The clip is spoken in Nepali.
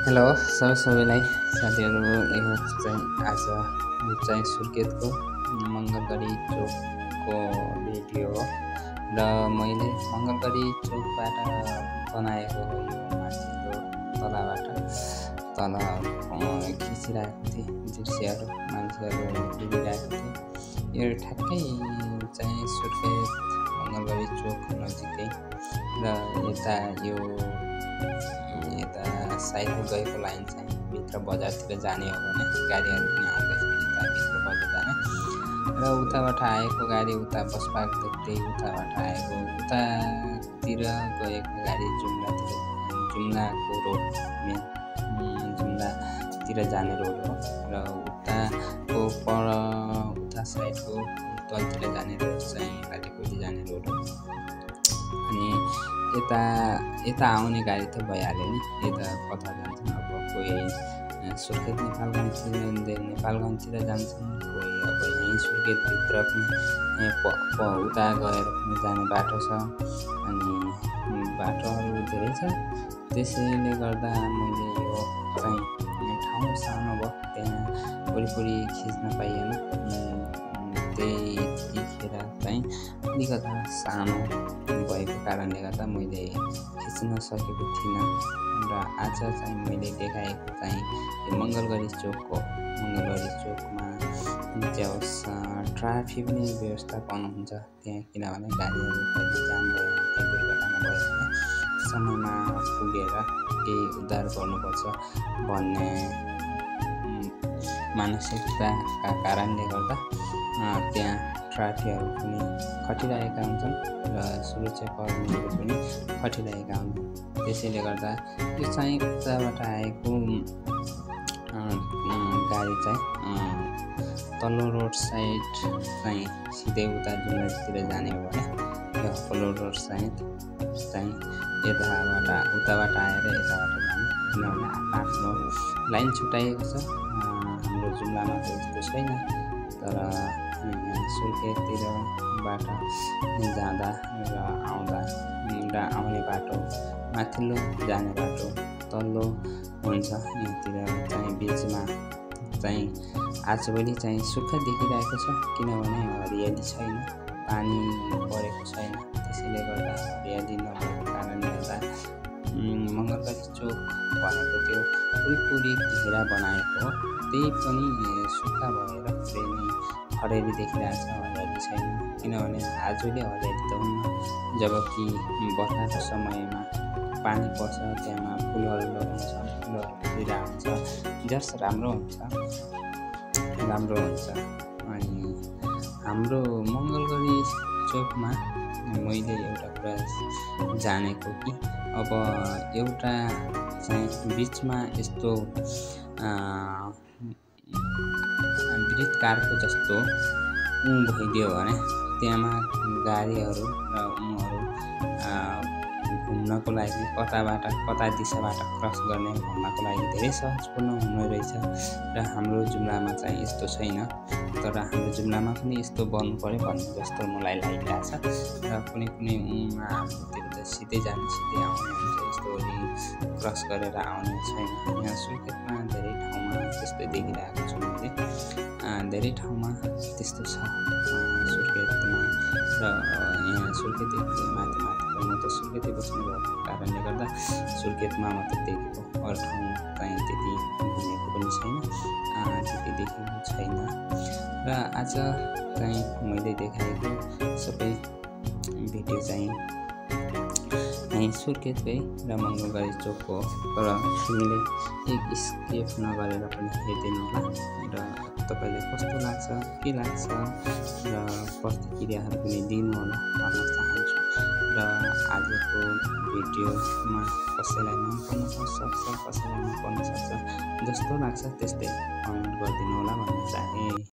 हेलो सबैलाई साथीहरू यो चाहिँ आज यो चाहिँ सुर्खेतको मङ्गलगढी चोकको भिडियो हो र मैले मङ्गलगढी चोकबाट बनाएको हो यो माथिल्लो तलबाट तल खिचिरहेको थिएँ दृश्यहरू मान्छेहरू हिँडिरहेको थिए। यो ठ्याक्कै चाहिँ सुर्खेत मङ्गलगढी चोक नजिकै र यता साइडमा गएको लाइन चाहिँ भित्र बजारतिर जाने हो भने गाडीहरू पनि आउँदैछ यता भित्र बजार जाने र उताबाट आएको गाडी उता बस पार्क देख्दै उताबाट आएको उतातिर गएको गाडी जुम्लाको रोड मेन जुम्लातिर जाने रोड हो र उताको उता साइडको तलतिर जाने रोड चाहिँ लाटेकोटी जाने रोड हो। अनि यता आउने गाडी त भइहाल्यो नि, यता कता जान्छन् अब कोही सुर्खेत नेपालगञ्जतिर जान्छन्, कोही अब यहीँ सुर्खेतभित्र पनि उता गएर पनि जाने बाटो छ। अनि बाटोहरू धेरै छ, त्यसैले गर्दा मैले यो चाहिँ ठाउँ सानो भयो त्यहाँ वरिपरि खिच्न पाइएन। त्यतिखेर चाहिँ अलिकता सानो भएको कारणले गर्दा मैले खिच्न सकेको थिइनँ र आज चाहिँ मैले देखाएको चाहिँ यो मङ्गलगढी चोकमा ट्राफिक पनि व्यवस्थापन हुन्छ त्यहाँ, किनभने गाडीहरू कहिले जाम भयो केही दुर्घटना भयो भने समयमा पुगेर केही उद्धार गर्नुपर्छ भन्ने मानसिकताका कारणले गर्दा त्यहाँ ट्राफिकहरू पनि खटिरहेका हुन्छन् र सुरक्षाकर्मीहरू पनि खटिरहेका हुन्छन्। त्यसैले गर्दा यो चाहिँ उताबाट आएको गाडी चाहिँ तल्लो रोड साइड चाहिँ सिधै उता जुम्लातिर जाने हो भने यो अप्पल्लो रोड साइड चाहिँ उताबाट आएर यताबाट जाने, किनभने आफ्नो लाइन छुट्याएको छ। हाम्रो जुम्लामा त यस्तो छैन, तर सुर्खेततिरबाट जाँदा र आउने बाटो माथिल्लो जाने बाटो तल्लो हुन्छ। यहाँतिर चाहिँ बिचमा चाहिँ आजभोलि चाहिँ सुक्खा देखिरहेको छ, किनभने हरियाली छैन, पानी परेको छैन। त्यसैले गर्दा हरियाली नभएको कारणले गर्दा मङ्गलगढी चोक भनेको त्यो वरिपरि घेरा बनाएको हो, त्यही पनि सुक्खा भएर पुरै हरियाली देखिरहेको छ, हरियाली छैन। किनभने आजले हरियाली त हुन्न, जबकि बर्खाको समयमा पानी पर्छ त्यहाँ फुलहरू लगाउँछ, फुलहरू फुलिरहेको हुन्छ, जस राम्रो हुन्छ। अनि हाम्रो मङ्गलगढी चोकमा मैले एउटा कुरा जानेको कि अब एउटा चाहिँ बिचमा यस्तो वृत्तकारको जस्तो भइदियो भने त्यहाँमा गाडीहरू र घुम्नको लागि कता दिशाबाट क्रस गर्ने भन्नको लागि धेरै सहजपूर्ण हुने रहेछ। र हाम्रो जुम्लामा चाहिँ यस्तो छैन, तर हाम्रो जुम्लामा पनि यस्तो बन्नु पर्यो भन्ने जस्तो मलाई लागिरहेछ। र कुनै हाम्रोतिर त सिधै जाने सिधै आउने हुन्छ, यस्तो क्रस गरेर आउने छैन। यहाँ सुर्खेतमा धेरै ठाउँमा त्यस्तै देखिरहेको छु मैले, धेरै ठाउँमा त्यस्तो छ सुर्खेतमा। र यहाँ सुर्खेत माथि म त सुर्खेतै बस्नु भएको कारणले गर्दा सुर्खेतमा मात्र देखेको, अरू ठाउँ चाहिँ त्यति घुमेको पनि छैन, त्यति देखेको छैन। र आज चाहिँ मैले देखाएको सबै भिडियो चाहिँ यहीँ सुर्खेतकै र मङ्गलगढी चोकको, तर तिमीले एक स्केप नगरेर पनि हेरिदिनु होला र तपाईँलाई कस्तो लाग्छ के लाग्छ र प्रतिक्रियाहरू पनि दिनु होला भन्न चाहन्छु। र आजको भिडियोमा कसैलाई मन पर्न सक्छ, कसैलाई मन पर्न सक्छ, जस्तो लाग्छ त्यस्तै कमेन्ट गरिदिनु होला भन्न चाहे।